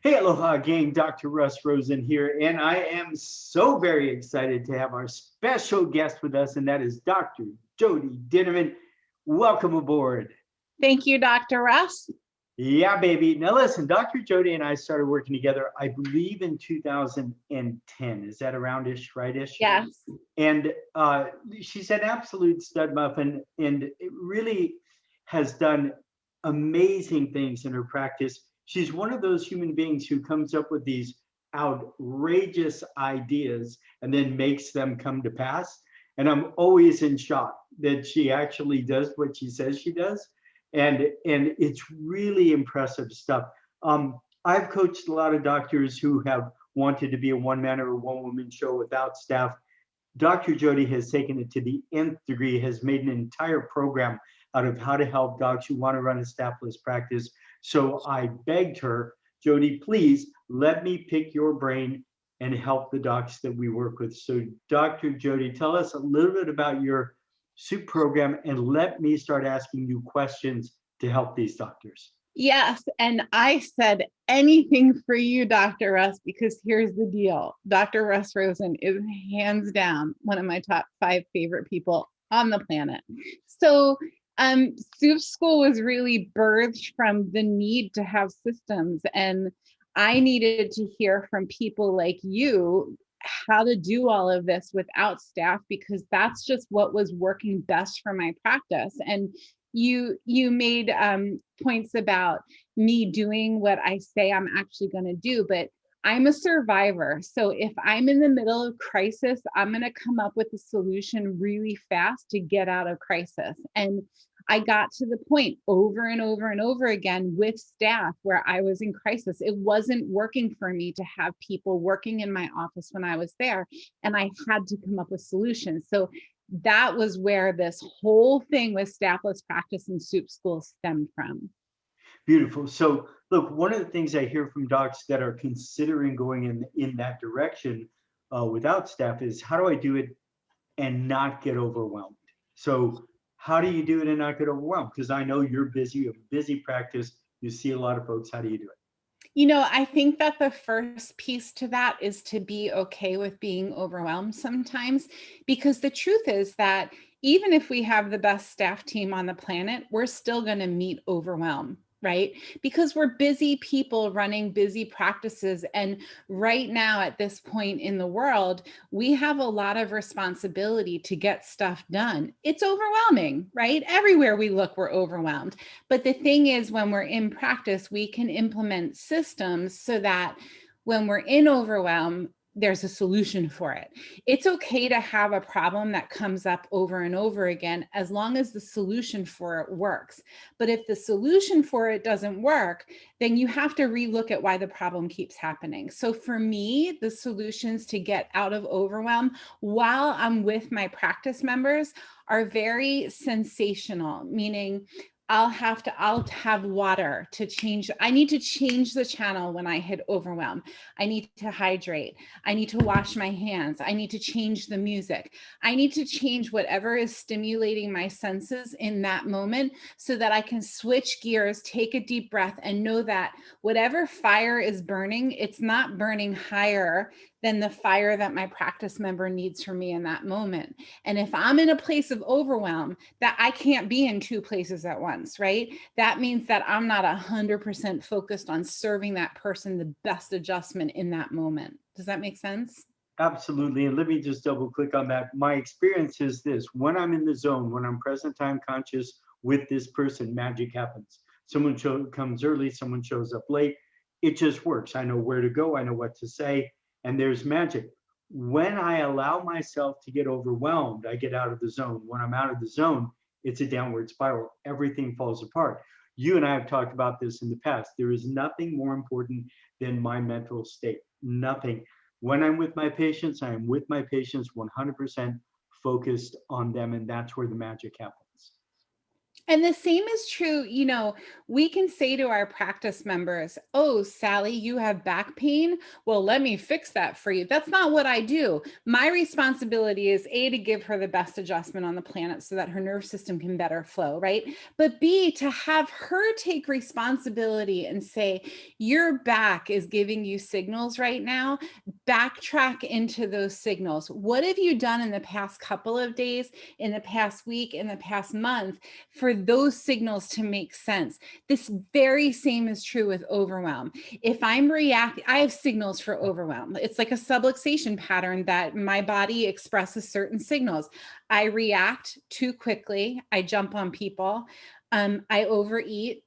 Hey, aloha gang, Dr. Russ Rosen here, and I am so very excited to have our special guest with us, and that is Dr. Jodi Dinnerman. Welcome aboard. Thank you, Dr. Russ. Yeah, baby. Now listen, Dr. Jodi and I started working together, I believe in 2010. Is that aroundish, rightish? Yes. And she's an absolute stud muffin, and it really has done amazing things in her practice. She's one of those human beings who comes up with these outrageous ideas and then makes them come to pass. And I'm always in shock that she actually does what she says she does. And it's really impressive stuff. I've coached a lot of doctors who have wanted to be a one man or a one woman show without staff. Dr. Jodi has taken it to the nth degree, has made an entire program out of how to help docs who want to run a staffless practice. So I begged her, Jodi, please let me pick your brain and help the docs that we work with. So Dr. Jodi, tell us a little bit about your SOUP program and let me start asking you questions to help these doctors. Yes. And I said anything for you, Dr. Russ, because here's the deal. Dr. Russ Rosen is hands down one of my top 5 favorite people on the planet. So SOUP School was really birthed from the need to have systems. And I needed to hear from people like you how to do all of this without staff, because that's just what was working best for my practice. And you made points about me doing what I say I'm actually going to do, but I'm a survivor. So if I'm in the middle of crisis, I'm going to come up with a solution really fast to get out of crisis. And I got to the point over and over and over again with staff where I was in crisis. It wasn't working for me to have people working in my office when I was there, and I had to come up with solutions. So that was where this whole thing with staffless practice and SOUP School stemmed from. Beautiful. So look, one of the things I hear from docs that are considering going in that direction without staff is, how do I do it and not get overwhelmed? So how do you do it and not get overwhelmed? Because I know you're busy, you have a busy practice, you see a lot of folks. How do you do it? I think that the first piece to that is to be okay with being overwhelmed sometimes, because the truth is that even if we have the best staff team on the planet, we're still going to meet overwhelm, right? Because we're busy people running busy practices. And right now, at this point in the world, we have a lot of responsibility to get stuff done. It's overwhelming, right? Everywhere we look, we're overwhelmed. But the thing is, when we're in practice, we can implement systems so that when we're in overwhelm, there's a solution for it. It's okay to have a problem that comes up over and over again, as long as the solution for it works. But if the solution for it doesn't work, then you have to relook at why the problem keeps happening. So for me, the solutions to get out of overwhelm while I'm with my practice members are very sensational, meaning I'll have water to change. I need to change the channel when I hit overwhelm. I need to hydrate. I need to wash my hands. I need to change the music. I need to change whatever is stimulating my senses in that moment so that I can switch gears, take a deep breath, and know that whatever fire is burning, it's not burning higher than the fire that my practice member needs from me in that moment. And if I'm in a place of overwhelm, that I can't be in 2 places at once, right? That means that I'm not 100% focused on serving that person the best adjustment in that moment. Does that make sense? Absolutely. And let me just double click on that. My experience is this: when I'm in the zone, when I'm present time conscious with this person, magic happens. Someone comes early, someone shows up late. It just works. I know where to go, I know what to say, and there's magic. When I allow myself to get overwhelmed, I get out of the zone. When I'm out of the zone, it's a downward spiral. Everything falls apart. You and I have talked about this in the past. There is nothing more important than my mental state. Nothing. When I'm with my patients, I am with my patients 100% focused on them, and that's where the magic happens. And the same is true, we can say to our practice members, oh, Sally, you have back pain. Well, let me fix that for you. That's not what I do. My responsibility is A, to give her the best adjustment on the planet so that her nerve system can better flow, right? But B, to have her take responsibility and say, your back is giving you signals right now. Backtrack into those signals. What have you done in the past couple of days, in the past week, in the past month for those signals to make sense? This very same is true with overwhelm. If I'm reacting, I have signals for overwhelm. It's like a subluxation pattern that my body expresses certain signals. I react too quickly. I jump on people. I overeat.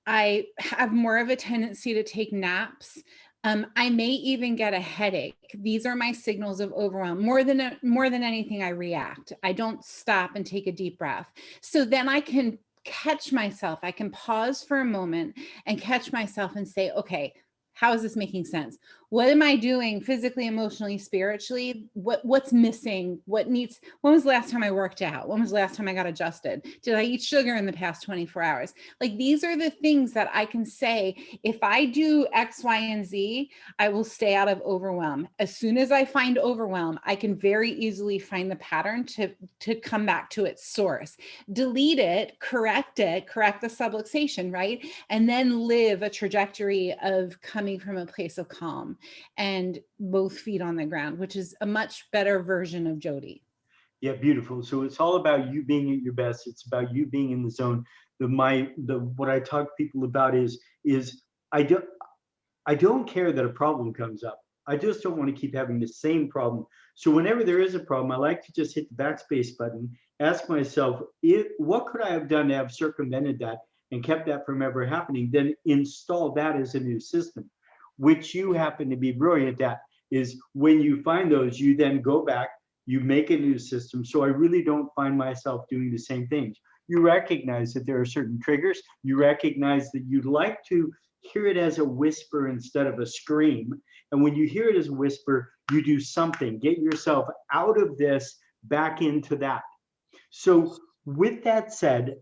I have more of a tendency to take naps. I may even get a headache. These are my signals of overwhelm. More than anything, I react. I don't stop and take a deep breath. So then I can catch myself. I can pause for a moment and catch myself and say, okay, how is this making sense? What am I doing physically, emotionally, spiritually? What's missing? When was the last time I worked out? When was the last time I got adjusted? Did I eat sugar in the past 24 hours? Like, these are the things that I can say, if I do X, Y, and Z, I will stay out of overwhelm. As soon as I find overwhelm, I can very easily find the pattern to come back to its source, delete it, correct the subluxation, right? And then live a trajectory of coming from a place of calm and both feet on the ground, which is a much better version of Jodi. Yeah, beautiful. So it's all about you being at your best. It's about you being in the zone. What I talk to people about is I don't care that a problem comes up. I just don't want to keep having the same problem. So whenever there is a problem, I like to just hit the backspace button, ask myself, what could I have done to have circumvented that and kept that from ever happening? Then install that as a new system, which you happen to be brilliant at. Is when you find those, you then go back, you make a new system. So I really don't find myself doing the same things. You recognize that there are certain triggers. You recognize that you'd like to hear it as a whisper instead of a scream. And when you hear it as a whisper, you do something, get yourself out of this, back into that. So with that said,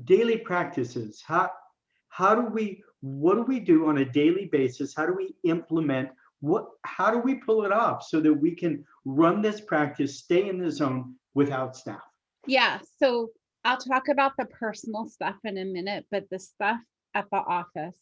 daily practices, what do we do on a daily basis? How do we implement how do we pull it off so that we can run this practice, stay in the zone without staff? Yeah, so I'll talk about the personal stuff in a minute, but the stuff at the office,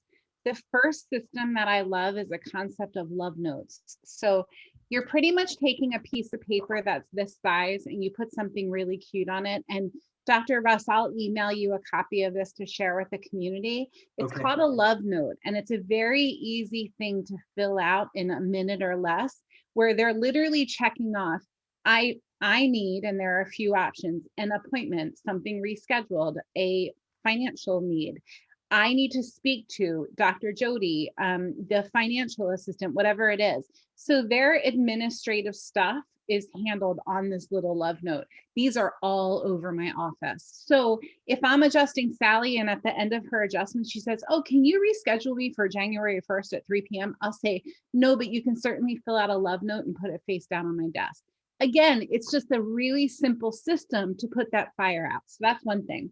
the first system that I love is a concept of love notes. So you're pretty much taking a piece of paper that's this size and you put something really cute on it. And Dr. Russ, I'll email you a copy of this to share with the community. It's Okay. called a love note, and it's a very easy thing to fill out in a minute or less, where they're literally checking off, I need, and there are a few options, an appointment, something rescheduled, a financial need. I need to speak to Dr. Jodi, the financial assistant, whatever it is. So their administrative stuff is handled on this little love note. These are all over my office. So if I'm adjusting Sally and at the end of her adjustment, she says, oh, can you reschedule me for January 1st at 3 p.m.? I'll say, no, but you can certainly fill out a love note and put it face down on my desk. Again, it's just a really simple system to put that fire out. So that's one thing.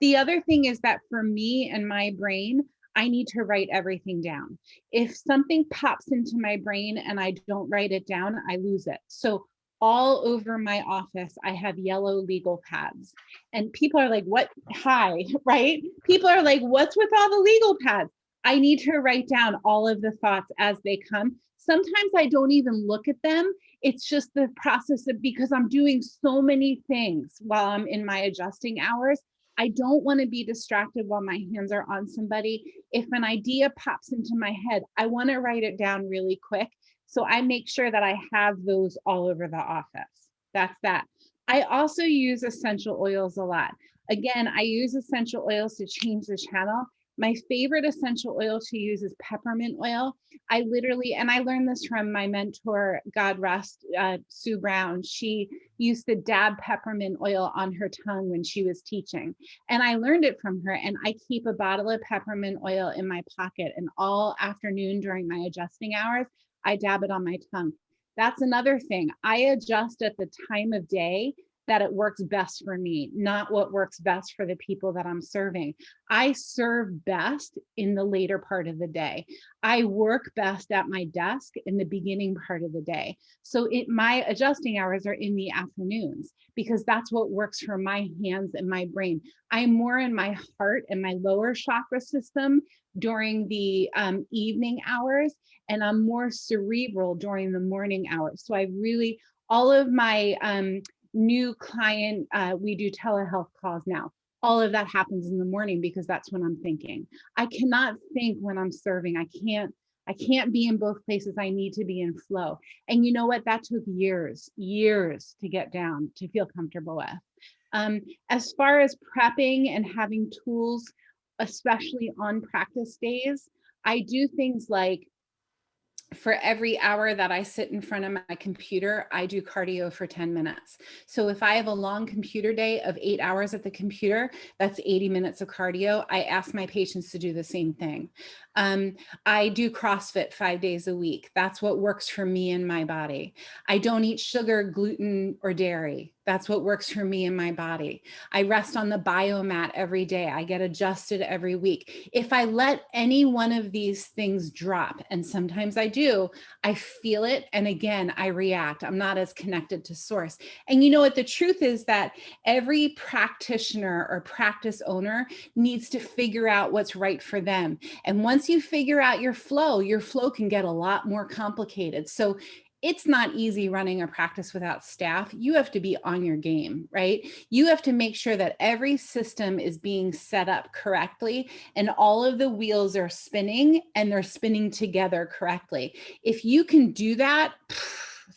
The other thing is that for me and my brain, I need to write everything down. If something pops into my brain and I don't write it down, I lose it. So all over my office, I have yellow legal pads. And people are like, what? Hi, right? People are like, what's with all the legal pads? I need to write down all of the thoughts as they come. Sometimes I don't even look at them. It's just the process of, because I'm doing so many things while I'm in my adjusting hours. I don't want to be distracted while my hands are on somebody. If an idea pops into my head, I want to write it down really quick. So I make sure that I have those all over the office. That's that. I also use essential oils a lot. Again, I use essential oils to change the channel. My favorite essential oil to use is peppermint oil. I learned this from my mentor, God rest, Sue Brown. She used to dab peppermint oil on her tongue when she was teaching. And I learned it from her, and I keep a bottle of peppermint oil in my pocket, and all afternoon during my adjusting hours, I dab it on my tongue. That's another thing. I adjust at the time of day that it works best for me, not what works best for the people that I'm serving. I serve best in the later part of the day. I work best at my desk in the beginning part of the day. So my adjusting hours are in the afternoons because that's what works for my hands and my brain. I'm more in my heart and my lower chakra system during the evening hours, and I'm more cerebral during the morning hours. So I really, all of my new client, we do telehealth calls now. All of that happens in the morning because that's when I'm thinking. I cannot think when I'm serving. I can't be in both places. I need to be in flow. And you know what? That took years to get down, to feel comfortable with. As far as prepping and having tools, especially on practice days, I do things like, for every hour that I sit in front of my computer, I do cardio for 10 minutes. So if I have a long computer day of 8 hours at the computer, that's 80 minutes of cardio. I ask my patients to do the same thing. I do CrossFit 5 days a week. That's what works for me and my body. I don't eat sugar, gluten, or dairy. That's what works for me and my body. I rest on the biomat every day. I get adjusted every week. If I let any one of these things drop, and sometimes I do, I feel it. And again, I react. I'm not as connected to source. And you know what? The truth is that every practitioner or practice owner needs to figure out what's right for them. And once you figure out your flow can get a lot more complicated. So it's not easy running a practice without staff. You have to be on your game, right? You have to make sure that every system is being set up correctly and all of the wheels are spinning and they're spinning together correctly. If you can do that,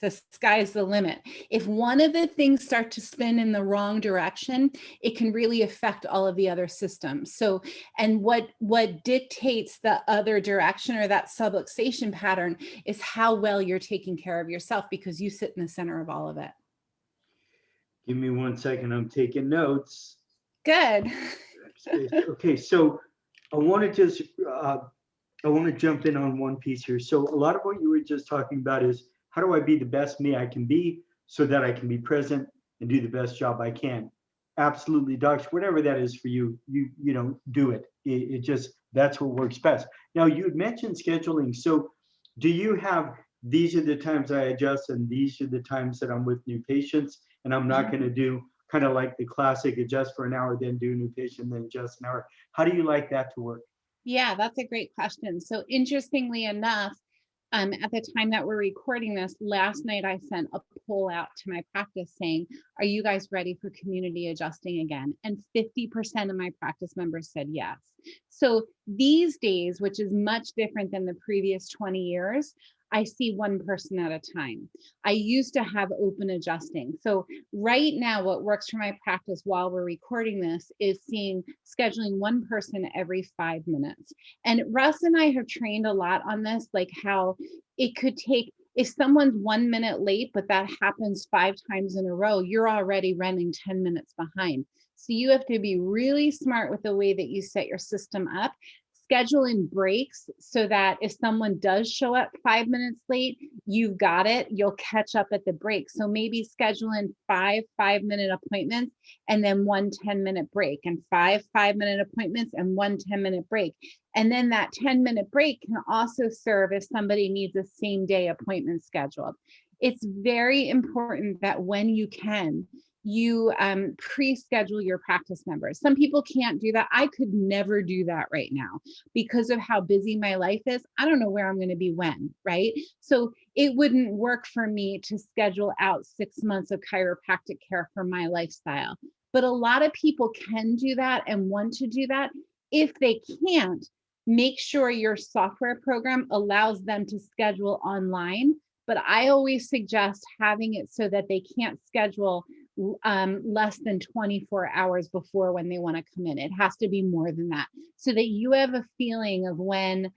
the sky's the limit. If one of the things start to spin in the wrong direction, it can really affect all of the other systems. So, and what dictates the other direction or that subluxation pattern is how well you're taking care of yourself, because you sit in the center of all of it. Give me 1 second. I'm taking notes. Good. Okay, so I want to just I want to jump in on one piece here. So a lot of what you were just talking about is, how do I be the best me I can be so that I can be present and do the best job I can? Absolutely, docs, whatever that is for you, you know, do it. It just, that's what works best. Now, you had mentioned scheduling. So do you have, these are the times I adjust and these are the times that I'm with new patients, and I'm not going to do kind of like the classic adjust for an hour, then do new patient, then adjust an hour. How do you like that to work? Yeah, that's a great question. So interestingly enough, at the time that we're recording this, last night I sent a poll out to my practice saying, are you guys ready for community adjusting again? And 50% of my practice members said yes. So these days, which is much different than the previous 20 years, I see one person at a time. I used to have open adjusting. So right now, what works for my practice while we're recording this is scheduling one person every 5 minutes. And Russ and I have trained a lot on this, like how it could take, if someone's 1 minute late, but that happens 5 times in a row, you're already running 10 minutes behind. So you have to be really smart with the way that you set your system up. Schedule in breaks so that if someone does show up 5 minutes late, you've got it, you'll catch up at the break. So maybe schedule in 5-minute appointments and then 1 10-minute break, and 5-minute appointments and 1 10-minute break. And then that 10-minute break can also serve if somebody needs a same day appointment scheduled. It's very important that when you can, you pre-schedule your practice members. Some people can't do that. I could never do that right now because of how busy my life is. I don't know where I'm going to be when, right? So it wouldn't work for me to schedule out 6 months of chiropractic care for my lifestyle. But a lot of people can do that and want to do that. If they can't, make sure your software program allows them to schedule online. But I always suggest having it so that they can't schedule less than 24 hours before when they want to come in. It has to be more than that so that you have a feeling of when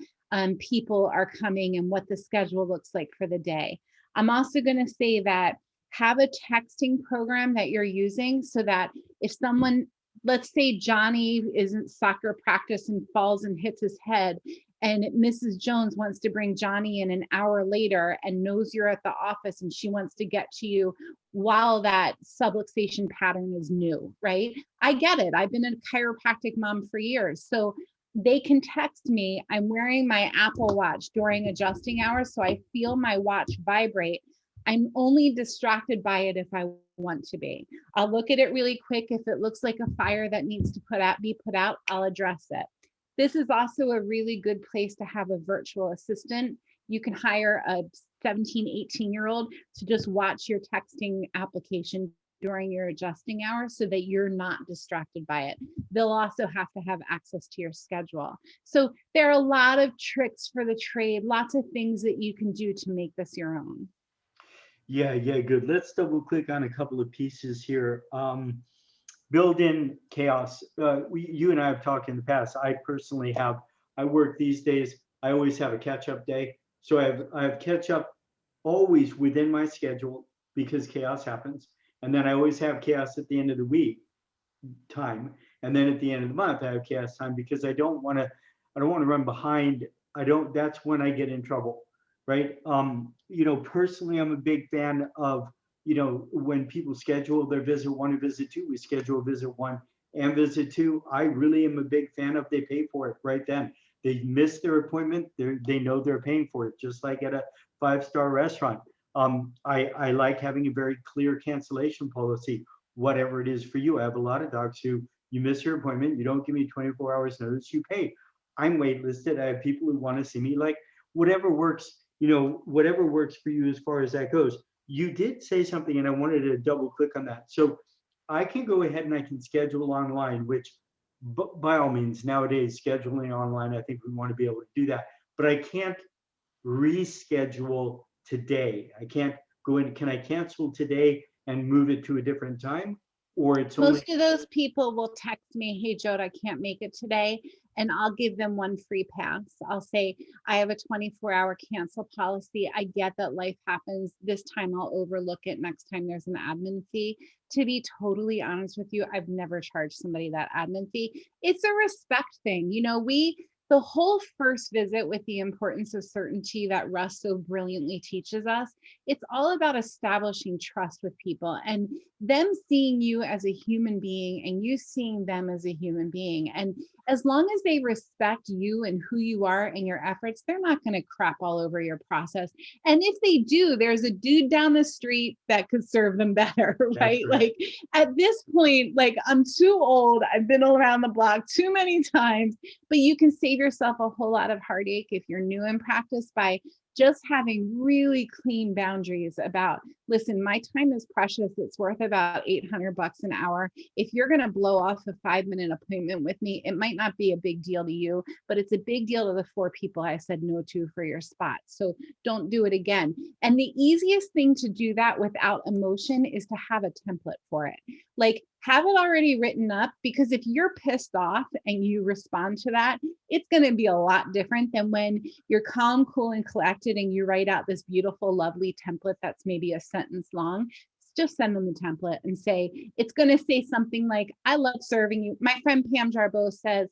people are coming and what the schedule looks like for the day. I'm also going to say that have a texting program that you're using so that if someone, let's say Johnny isn't soccer practice and falls and hits his head and Mrs. Jones wants to bring Johnny in an hour later and knows you're at the office and she wants to get to you while that subluxation pattern is new, right? I get it. I've been a chiropractic mom for years. So they can text me, I'm wearing my Apple Watch during adjusting hours, so I feel my watch vibrate. I'm only distracted by it if I want to be. I'll look at it really quick. If it looks like a fire that needs to be put out, I'll address it. This is also a really good place to have a virtual assistant. You can hire a 17, 18-year-old to just watch your texting application during your adjusting hours so that you're not distracted by it. They'll also have to have access to your schedule. So there are a lot of tricks for the trade, lots of things that you can do to make this your own. Yeah, good. Let's double click on a couple of pieces here. Build in chaos. You and I have talked in the past. I work these days. I always have a catch-up day. So I have catch-up always within my schedule because chaos happens. And then I always have chaos at the end of the week time. And then at the end of the month, I have chaos time because I don't want to run behind. That's when I get in trouble, right? Personally, I'm a big fan of, when people schedule their visit 1 and visit 2, we schedule visit 1 and visit 2. I really am a big fan of they pay for it right then. They miss their appointment, they know they're paying for it, just like at a 5-star restaurant. I like having a very clear cancellation policy, whatever it is for you. I have a lot of docs who, you miss your appointment, you don't give me 24 hours notice, you pay. I'm waitlisted. I have people who want to see me, like whatever works, whatever works for you as far as that goes. You did say something and I wanted to double click on that. So I can go ahead and I can schedule online, which by all means, nowadays, scheduling online, I think we want to be able to do that. But I can't reschedule today. I can't go in. Can I cancel today and move it to a different time? Or it's only. Most of those people will text me, hey, Jodi, I can't make it today. And I'll give them one free pass. I'll say, I have a 24-hour cancel policy. I get that life happens. This time I'll overlook it. Next time there's an admin fee. To be totally honest with you, I've never charged somebody that admin fee. It's a respect thing. The whole first visit, with the importance of certainty that Russ so brilliantly teaches us, it's all about establishing trust with people and them seeing you as a human being and you seeing them as a human being. And as long as they respect you and who you are and your efforts, they're not going to crap all over your process. And if they do, there's a dude down the street that could serve them better, right? Like at this point, like I'm too old. I've been around the block too many times, but you can save yourself a whole lot of heartache if you're new in practice by just having really clean boundaries about, listen, my time is precious. It's worth about $800 an hour. If you're going to blow off a 5-minute appointment with me, it might not be a big deal to you, but it's a big deal to the 4 people I said no to for your spot. So don't do it again. And the easiest thing to do that without emotion is to have a template for it. Like, have it already written up, because if you're pissed off and you respond to that, it's going to be a lot different than when you're calm, cool, and collected and you write out this beautiful, lovely template that's maybe a sentence long. Just send them the template and say, it's going to say something like, I love serving you. My friend Pam Jarboe says,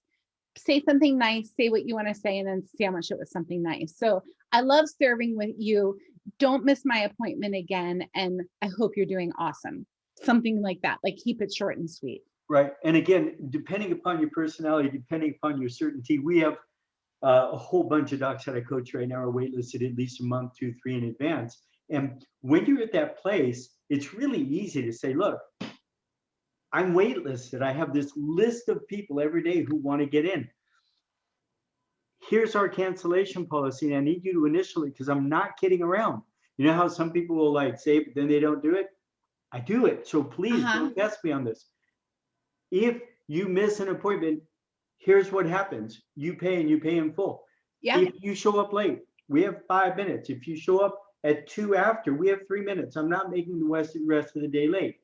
say something nice, say what you want to say, and then sandwich it with something nice. So I love serving with you. Don't miss my appointment again. And I hope you're doing awesome. Something like that, like keep it short and sweet. Right. And again, depending upon your personality, depending upon your certainty, we have a whole bunch of docs that I coach right now are waitlisted at least a month, 2, 3 in advance. And when you're at that place, it's really easy to say, look, I'm waitlisted. I have this list of people every day who want to get in. Here's our cancellation policy. And I need you to initially, because I'm not kidding around. You know how some people will like say, but then they don't do it? I do it. So please don't test me on this. If you miss an appointment, here's what happens. You pay and you pay in full. Yeah. If you show up late, we have 5 minutes. If you show up at 2 after, we have 3 minutes. I'm not making the rest of the day late.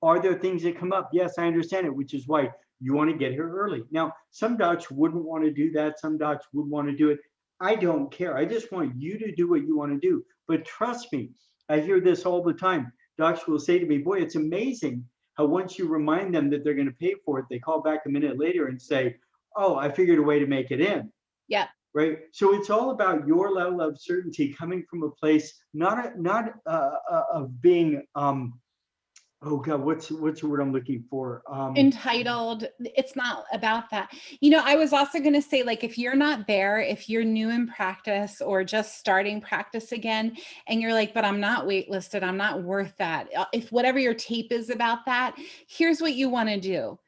Are there things that come up? Yes, I understand it, which is why you want to get here early. Now, some docs wouldn't want to do that. Some docs would want to do it. I don't care. I just want you to do what you want to do. But trust me, I hear this all the time. Docs will say to me, boy, it's amazing how once you remind them that they're going to pay for it, they call back a minute later and say, oh, I figured a way to make it in. Yeah. right? So it's all about your level of certainty coming from a place, of being, oh God, what's the word I'm looking for? Entitled. It's not about that. I was also going to say, like, if you're not there, if you're new in practice or just starting practice again, and you're like, but I'm not waitlisted, I'm not worth that. If whatever your tape is about that, here's what you want to do.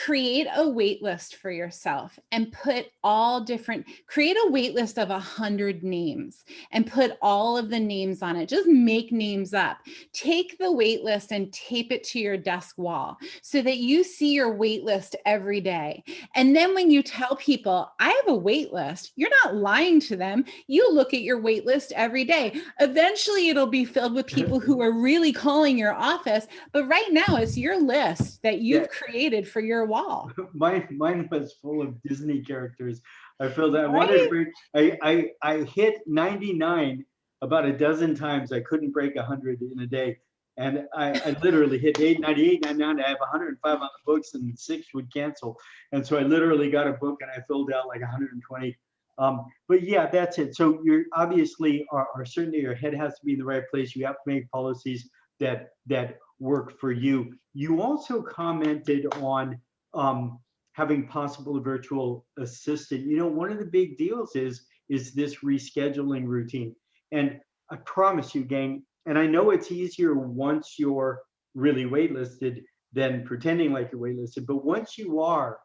Create a wait list for yourself and create a wait list of 100 names and put all of the names on it. Just make names up. Take the wait list and tape it to your desk wall so that you see your wait list every day. And then when you tell people, I have a wait list, you're not lying to them. You look at your wait list every day. Eventually it'll be filled with people who are really calling your office. But right now it's your list that you've Yeah. created for your wall. Mine was full of Disney characters. I felt that I wanted to Right? break. I hit 99 about a dozen times. I couldn't break 100 in a day, and I literally hit 98, 99. I have 105 on the books, and 6 would cancel. And so I literally got a book and I filled out like 120. But yeah, that's it. So you're obviously are certainly your head has to be in the right place. You have to make policies that work for you. You also commented on having possible virtual assistant. One of the big deals is this rescheduling routine. And I promise you, gang, and I know it's easier once you're really waitlisted than pretending like you're waitlisted, but once you are,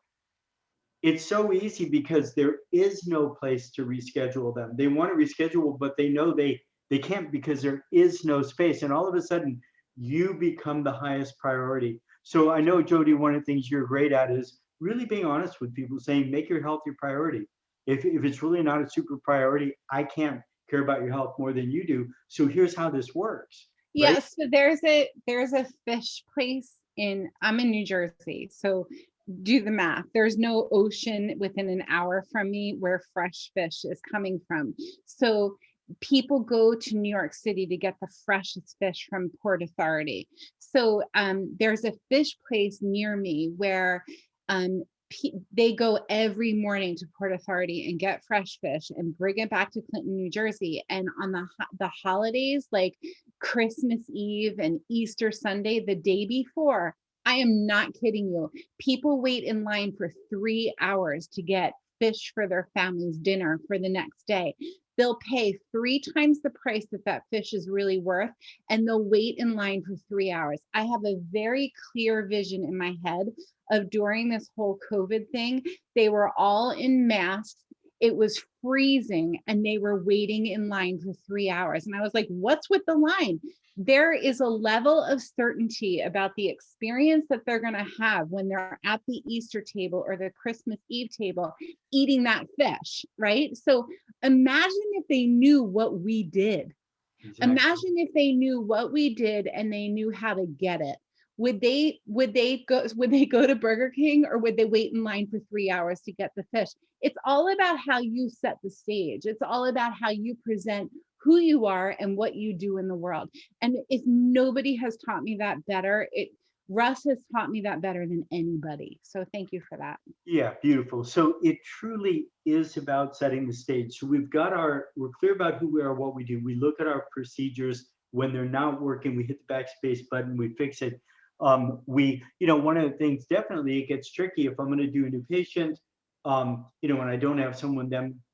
it's so easy because there is no place to reschedule them. They want to reschedule, but they know they can't because there is no space. And all of a sudden, you become the highest priority. So I know, Jodi, one of the things you're great at is really being honest with people, saying make your health your priority. If it's really not a super priority, I can't care about your health more than you do. So here's how this works, right? Yeah, so there's a fish place I'm in New Jersey. So do the math. There's no ocean within an hour from me where fresh fish is coming from. So people go to New York City to get the freshest fish from Port Authority. So there's a fish place near me where um, they go every morning to Port Authority and get fresh fish and bring it back to Clinton, New Jersey. And on the holidays, like Christmas Eve and Easter Sunday, the day before, I am not kidding you, people wait in line for 3 hours to get fish for their family's dinner for the next day. They'll pay 3 times the price that fish is really worth, and they'll wait in line for 3 hours. I have a very clear vision in my head of during this whole COVID thing, they were all in masks. It was freezing and they were waiting in line for 3 hours. And I was like, what's with the line? There is a level of certainty about the experience that they're going to have when they're at the Easter table or the Christmas Eve table eating that fish, right? So imagine if they knew what we did. Exactly. Imagine if they knew what we did and they knew how to get it. Would they go to Burger King, or would they wait in line for 3 hours to get the fish? It's all about how you set the stage. It's all about how you present who you are and what you do in the world. And if nobody has taught me that better, Russ has taught me that better than anybody. So thank you for that. Yeah, beautiful. So it truly is about setting the stage. So we're clear about who we are, what we do. We look at our procedures. When they're not working, we hit the backspace button, we fix it. One of the things, definitely it gets tricky if I'm going to do a new patient, when I don't have someone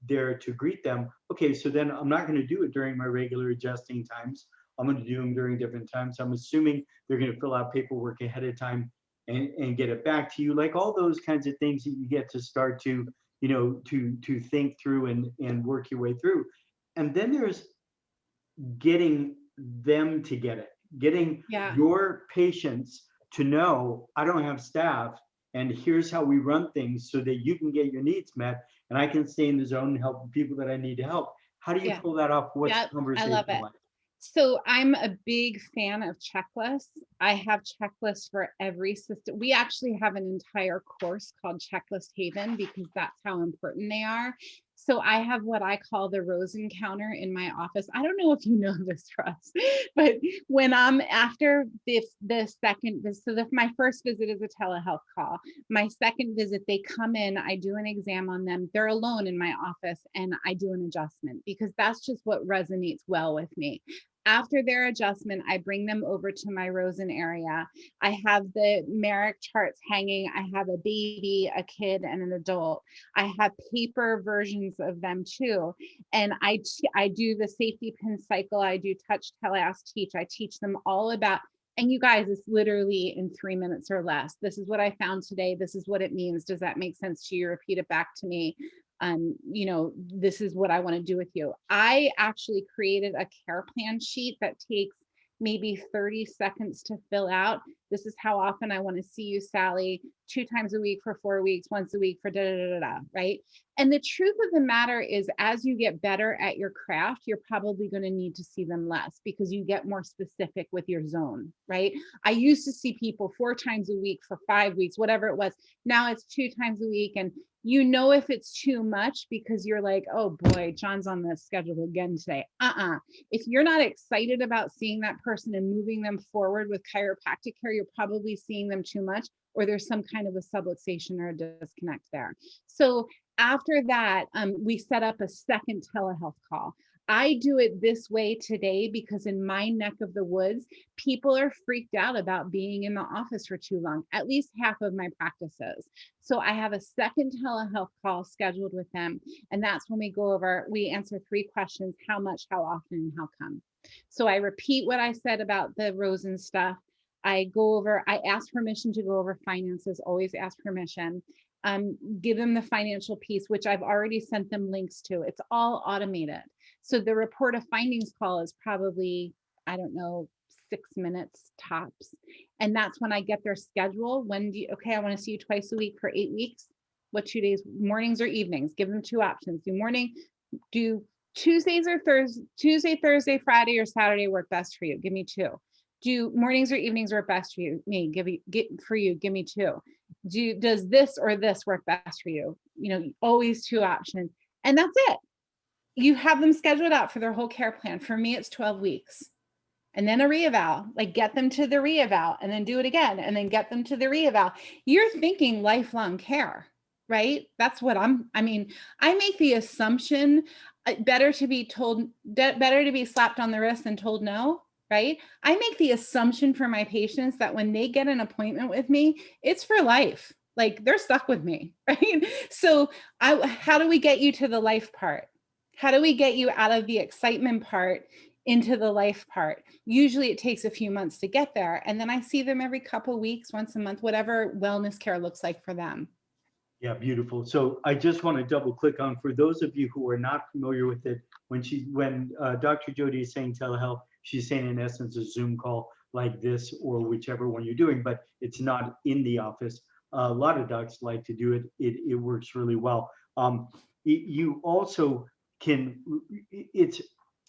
there to greet them. Okay, so then I'm not going to do it during my regular adjusting times. I'm going to do them during different times. I'm assuming they're going to fill out paperwork ahead of time and get it back to you, like all those kinds of things that you get to start to, to think through and work your way through. And then there's getting them to get it, getting Yeah. your patients to know, I don't have staff, and here's how we run things so that you can get your needs met and I can stay in the zone and help the people that I need to help. How do you Yeah. pull that off? What's Yeah, the I love conversation it. like? So I'm a big fan of checklists. I have checklists for every system. We actually have an entire course called Checklist Haven because that's how important they are. So I have what I call the Rosen counter in my office. I don't know if you know this, Russ, but when I'm after the second visit, so my first visit is a telehealth call. My second visit, they come in, I do an exam on them. They're alone in my office and I do an adjustment because that's just what resonates well with me. After their adjustment, I bring them over to my Rosen area. I have the Merrick charts hanging. I have a baby, a kid, and an adult. I have paper versions of them too. And I do the safety pin cycle. I do touch, tell, ask, teach. I teach them all about, and you guys, it's literally in 3 minutes or less. This is what I found today. This is what it means. Does that make sense to you? Repeat it back to me. This is what I want to do with you. I actually created a care plan sheet that takes maybe 30 seconds to fill out. This is how often I want to see you, Sally, 2 times a week for 4 weeks, once a week for da da da da, right? And the truth of the matter is, as you get better at your craft, you're probably going to need to see them less because you get more specific with your zone, right? I used to see people 4 times a week for 5 weeks, whatever it was. Now it's 2 times a week. And you know if it's too much because you're like, oh boy, John's on the schedule again today. If you're not excited about seeing that person and moving them forward with chiropractic care, you're probably seeing them too much, or there's some kind of a subluxation or a disconnect there. So after that, we set up a second telehealth call. I do it this way today because in my neck of the woods, people are freaked out about being in the office for too long, at least half of my practices. So I have a second telehealth call scheduled with them. And that's when we answer 3 questions: how much, how often, and how come. So I repeat what I said about the Rosen stuff. I ask permission to go over finances, always ask permission. Give them the financial piece, which I've already sent them links to. It's all automated. So the report of findings call is probably, I don't know, 6 minutes tops. And that's when I get their schedule. Okay, I want to see you twice a week for 8 weeks. What 2 days, mornings or evenings? Give them 2 options. Do Tuesdays or Thursday, Friday, or Saturday work best for you? Give me 2. Do mornings or evenings work best for you? Give me 2. Does this or this work best for you? Always 2 options. And that's it. You have them scheduled out for their whole care plan. For me, it's 12 weeks. And then a reeval, like get them to the reeval and then do it again and then get them to the reeval. You're thinking lifelong care, right? That's what I make the assumption, better to be slapped on the wrist than told no, right? I make the assumption for my patients that when they get an appointment with me, it's for life. Like they're stuck with me, right? So how do we get you to the life part? How do we get you out of the excitement part into the life part? Usually it takes a few months to get there. And then I see them every couple of weeks, once a month, whatever wellness care looks like for them. Yeah, beautiful. So I just want to double click on, for those of you who are not familiar with it, when Dr. Jodi is saying telehealth, she's saying in essence a Zoom call like this or whichever one you're doing, but it's not in the office. A lot of docs like to do it. It works really well. You also can, it's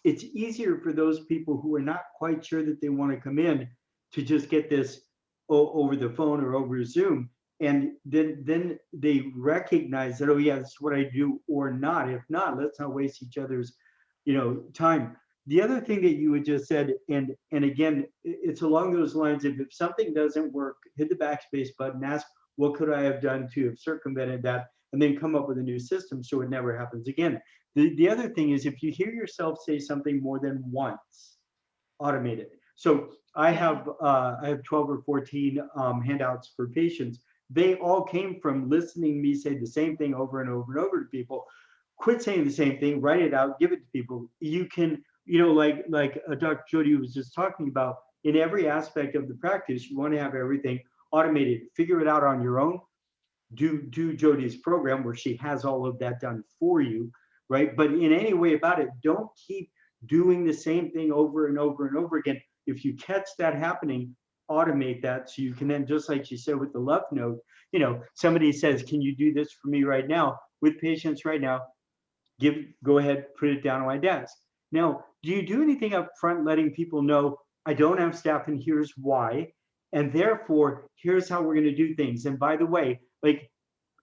easier for those people who are not quite sure that they want to come in to just get this over the phone or over Zoom. And then they recognize that, oh yeah, this is what I do, or not. If not, let's not waste each other's, time. The other thing that you had just said, and again, it's along those lines of, if something doesn't work, hit the backspace button, ask, what could I have done to have circumvented that, and then come up with a new system so it never happens again. The other thing is, if you hear yourself say something more than once, automate it. So I have 12 or 14 handouts for patients. They all came from listening me say the same thing over and over and over to people. Quit saying the same thing, write it out, give it to people. You can, like Dr. Jodi was just talking about, in every aspect of the practice, you want to have everything automated. Figure it out on your own. Do Jodi's program where she has all of that done for you, right? But in any way about it, don't keep doing the same thing over and over and over again. If you catch that happening, automate that so you can then, just like you said with the love note, somebody says, can you do this for me right now with patients right now? Go ahead, put it down on my desk. Now, do you do anything up front letting people know, I don't have staff and here's why, and therefore here's how we're going to do things, and by the way, like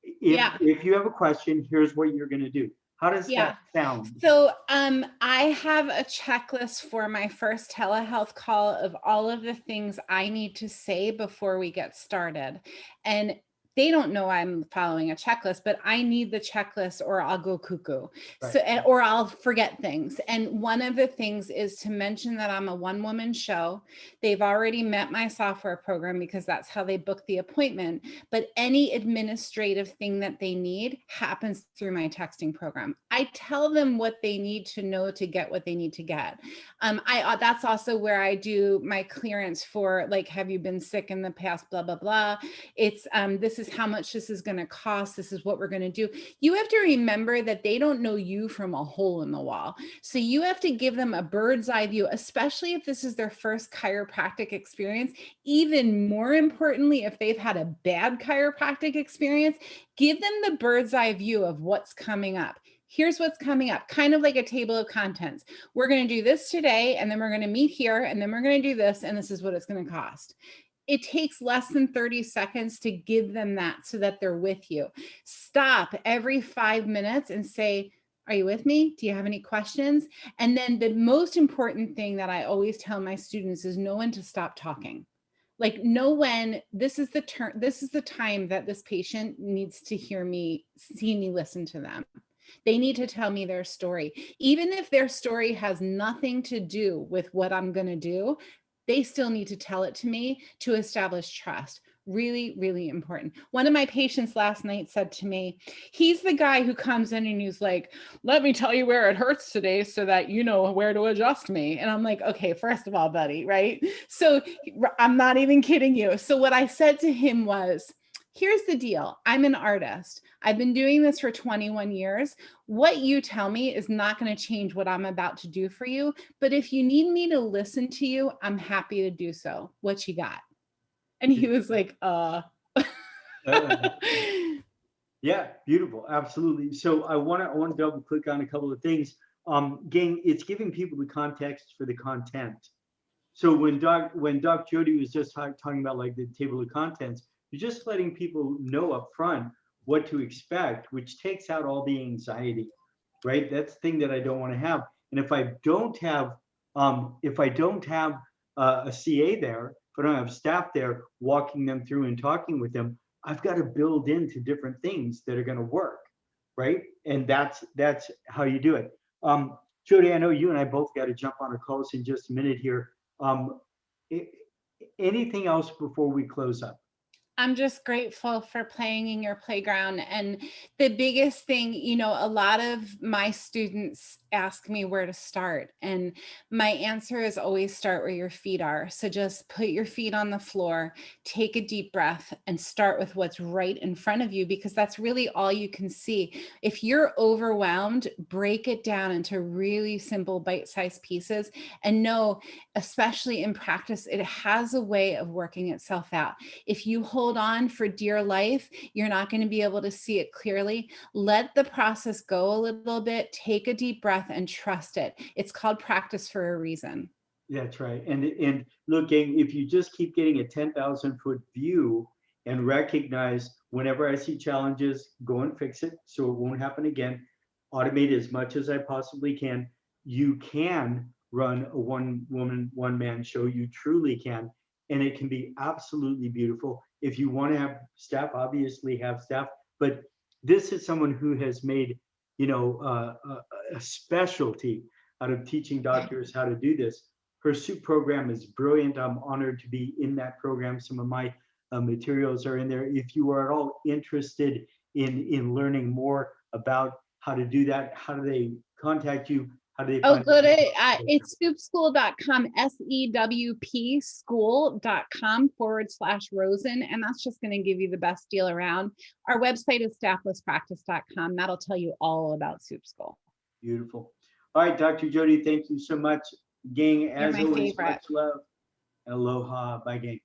if you have a question, here's what you're going to do. How does Yeah. that sound? So I have a checklist for my first telehealth call of all of the things I need to say before we get started. And they don't know I'm following a checklist, but I need the checklist or I'll go cuckoo. Right. So, or I'll forget things. And one of the things is to mention that I'm a one-woman show. They've already met my software program because that's how they book the appointment. But any administrative thing that they need happens through my texting program. I tell them what they need to know to get what they need to get. That's also where I do my clearance for, like, have you been sick in the past, blah, blah, blah. It's this is how much this is going to cost. This is what we're going to do. You have to remember that they don't know you from a hole in the wall. So you have to give them a bird's eye view, especially if this is their first chiropractic experience. Even more importantly, if they've had a bad chiropractic experience, give them the bird's eye view of what's coming up. Here's what's coming up, kind of like a table of contents. We're going to do this today, and then we're going to meet here, and then we're going to do this, and this is what it's going to cost. It takes less than 30 seconds to give them that so that they're with you. Stop every 5 minutes and say, are you with me? Do you have any questions? And then the most important thing that I always tell my students is know when to stop talking. Like, know when this is the time that this patient needs to hear me, see me, listen to them. They need to tell me their story. Even if their story has nothing to do with what I'm going to do, they still need to tell it to me to establish trust. Really, really important. One of my patients last night said to me, he's the guy who comes in and he's like, let me tell you where it hurts today so that you know where to adjust me. And I'm like, okay, first of all, buddy, right? So I'm not even kidding you. So what I said to him was, here's the deal. I'm an artist. I've been doing this for 21 years. What you tell me is not going to change what I'm about to do for you. But if you need me to listen to you, I'm happy to do so. What you got? And he was like, Yeah, beautiful. Absolutely. So I want to double click on a couple of things. Gang, it's giving people the context for the content. So when Doc Jodi was just talking about like the table of contents, you're just letting people know up front what to expect, which takes out all the anxiety, right? That's the thing that I don't want to have. And if I don't have a CA there, if I don't have staff there walking them through and talking with them, I've got to build into different things that are going to work, right? And that's how you do it. Jodi, I know you and I both got to jump on a call in just a minute here. Um, Anything else before we close up? I'm just grateful for playing in your playground. And the biggest thing, a lot of my students ask me where to start. And my answer is always start where your feet are. So just put your feet on the floor, take a deep breath, and start with what's right in front of you, because that's really all you can see. If you're overwhelmed, break it down into really simple bite-sized pieces, and know, especially in practice, it has a way of working itself out. If you hold on for dear life, you're not going to be able to see it clearly. Let the process go a little bit, take a deep breath, and trust it. It's called practice for a reason. That's right. And look, gang, if you just keep getting a 10,000-foot view and recognize whenever I see challenges, go and fix it so it won't happen again. Automate as much as I possibly can. You can run a one-woman, one-man show. You truly can. And it can be absolutely beautiful. If you want to have staff, obviously have staff. But this is someone who has made, a specialty out of teaching doctors how to do this. Her soup program is brilliant. I'm honored to be in that program. Some of my materials are in there. If you are at all interested in learning more about how to do that, how do they contact you? How do they find go to it's swpschool.com, SEWP school.com/Rosen. And that's just going to give you the best deal around. Our website is stafflesspractice.com. That'll tell you all about Soup School. Beautiful. All right, Dr. Jodi, thank you so much. Gang, You're as my always, favorite. much love and aloha. Bye, gang.